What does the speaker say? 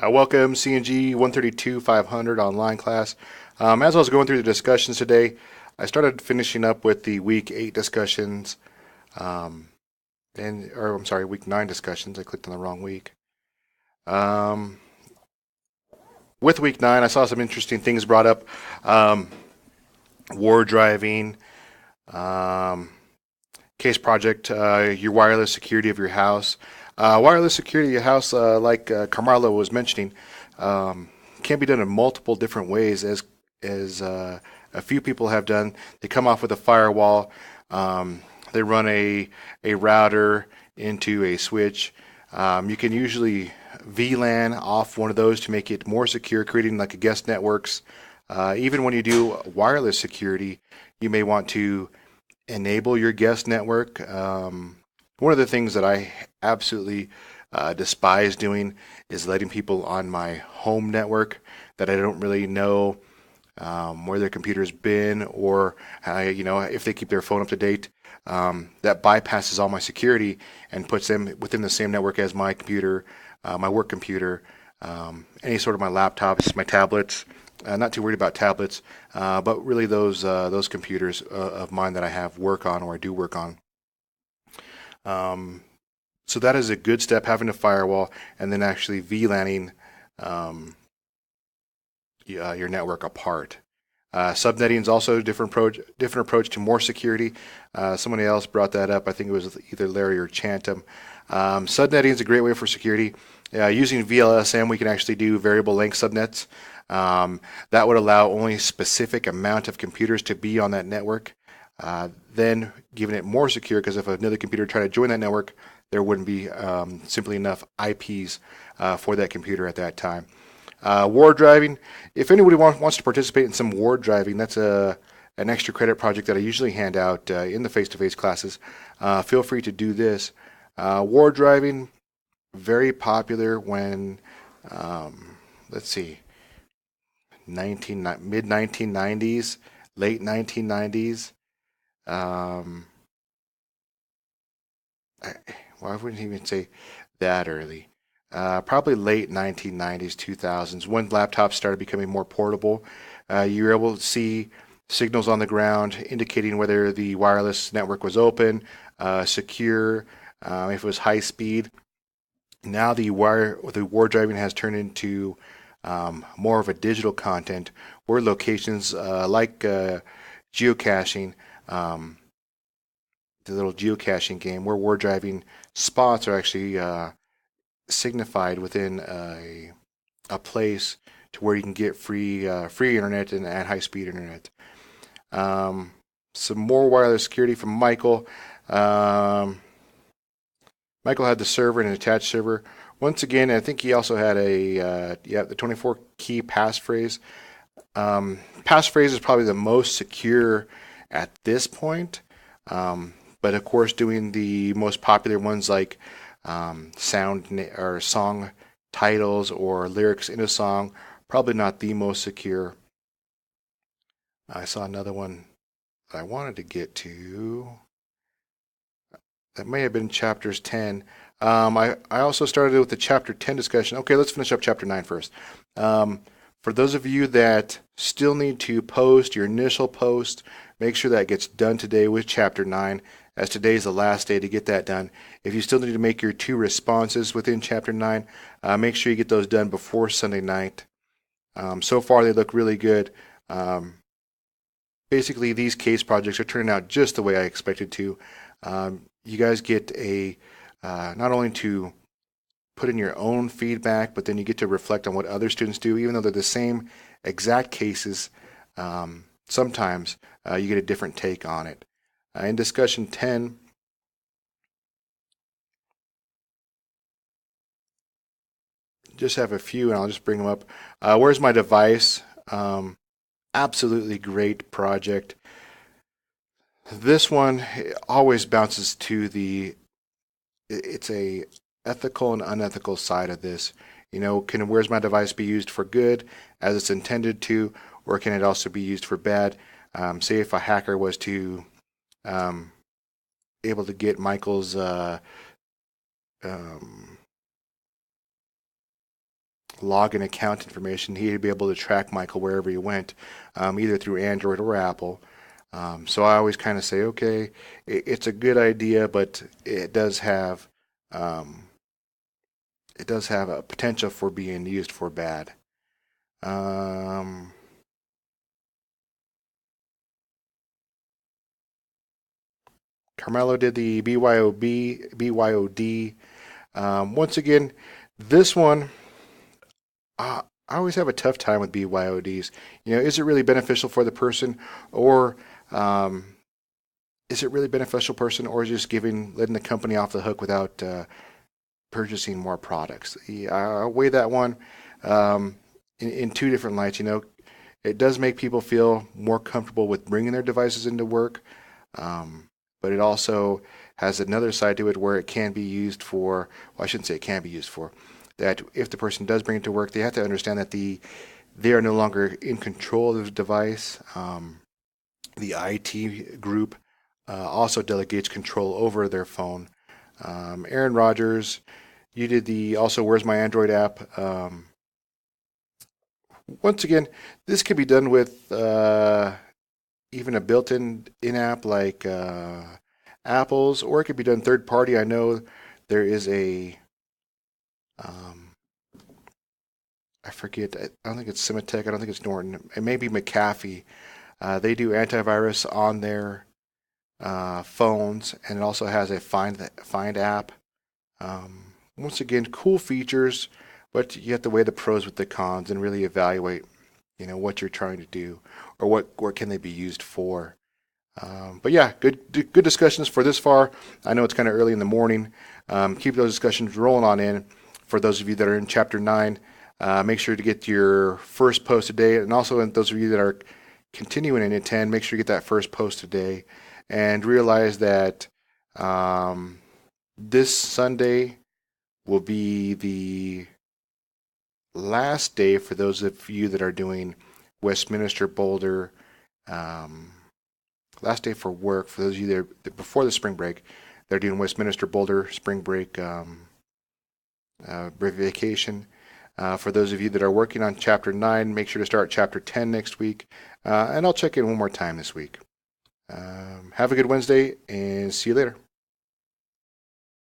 Welcome CNG 132 500 online class. As I was going through the discussions today, I started finishing up with the week 8 discussions, um, or I'm sorry, week 9 discussions. I clicked on the wrong week. Um, with week 9, I saw some interesting things brought up. Um, War driving, um, case project, your wireless security of your house. Wireless security of your house, like Carmelo was mentioning, um, can be done in multiple different ways, as a few people have done. They come off with a firewall. They run a router into a switch. You can usually VLAN off one of those to make it more secure, creating like a guest networks. Even when you do wireless security, you may want to enable your guest network. One of the things that I absolutely despise doing is letting people on my home network that I don't really know where their computer's been, or if they keep their phone up to date. That bypasses all my security and puts them within the same network as my computer, my work computer, any sort of my laptops, my tablets. Not too worried about tablets, but really those computers of mine that I have work on or I do work on. Um, so that is a good step, having a firewall and then actually VLANing um, your network apart. Subnetting is also a different approach to more security. Somebody else brought that up. I think it was either Larry or Chantum. Subnetting is a great way for security. Using VLSM, we can actually do variable length subnets. That would allow only a specific amount of computers to be on that network. Then giving it more secure, because if another computer tried to join that network, there wouldn't be simply enough IPs for that computer at that time. War driving. If anybody wants to participate in some war driving, that's an extra credit project that I usually hand out in the face-to-face classes. Feel free to do this. War driving, very popular when, let's see, mid 1990s, late 1990s. Um, I, well, I wouldn't even say that early. Probably late 1990s, 2000s, when laptops started becoming more portable. You were able to see signals on the ground indicating whether the wireless network was open, secure, if it was high speed. Now the war driving has turned into more of a digital content, where locations like geocaching, um, the little geocaching game, where war driving spots are actually signified within a place to where you can get free internet and at high speed internet. Um, some more wireless security from Michael. Um, Michael had the server and an attached server. Once again, I think he also had the 24 key passphrase. Passphrase is probably the most secure at this point. But of course, doing the most popular ones like or song titles or lyrics in a song, probably not the most secure. I saw another one that I wanted to get to. That may have been chapters 10. I also started with the chapter 10 discussion. Okay, let's finish up chapter 9 first. For those of you that still need to post your initial post, make sure that gets done today with chapter 9, as today is the last day to get that done. If you still need to make your 2 responses within chapter 9, make sure you get those done before Sunday night. So far, they look really good. Basically, these case projects are turning out just the way I expected to. You guys get not only to put in your own feedback, but then you get to reflect on what other students do, even though they're the same exact cases. Sometimes you get a different take on it. In discussion 10, just have a few, and I'll just bring them up. Where's my device? Absolutely great project. This one always bounces to it's a ethical and unethical side of this. Can where's my device be used for good as it's intended to, or can it also be used for bad? Say if a hacker was to um, able to get Michael's um, login account information. He'd be able to track Michael wherever he went, either through Android or Apple. So I always kind of say, okay, it's a good idea, but um, it does have a potential for being used for bad. Um, Carmelo did the BYOD. Once again, this one, I always have a tough time with BYODs. Is it really beneficial for the person, or um, is it really beneficial person, or just letting the company off the hook without purchasing more products? I weigh that one in two different lights. It does make people feel more comfortable with bringing their devices into work, um, but it also has another side to it where it can be used for, well, I shouldn't say it can be used for, that if the person does bring it to work, they have to understand that they are no longer in control of the device. The IT group also delegates control over their phone. Aaron Rodgers, you did the also Where's My Android app. Once again, this could be done with even a built-in in-app like Apple's, or it could be done third-party. I know there is um, I forget, I don't think it's Cimatech, I don't think it's Norton, it may be McAfee. They do antivirus on their phones, and it also has a Find app. Once again, cool features, but you have to weigh the pros with the cons and really evaluate, what you're trying to do, or what can they be used for. But yeah, good discussions for this far. I know it's kind of early in the morning. Keep those discussions rolling on in. For those of you that are in Chapter 9, make sure to get your first post today. And also, those of you that are continuing in 10, make sure you get that first post today. And realize that this Sunday will be the last day for those of you that are doing Westminster Boulder. Um, Last day for work for those of you that are before the spring break. They're doing Westminster Boulder spring break vacation. For those of you that are working on Chapter 9, make sure to start Chapter 10 next week. And I'll check in one more time this week. Have a good Wednesday and see you later.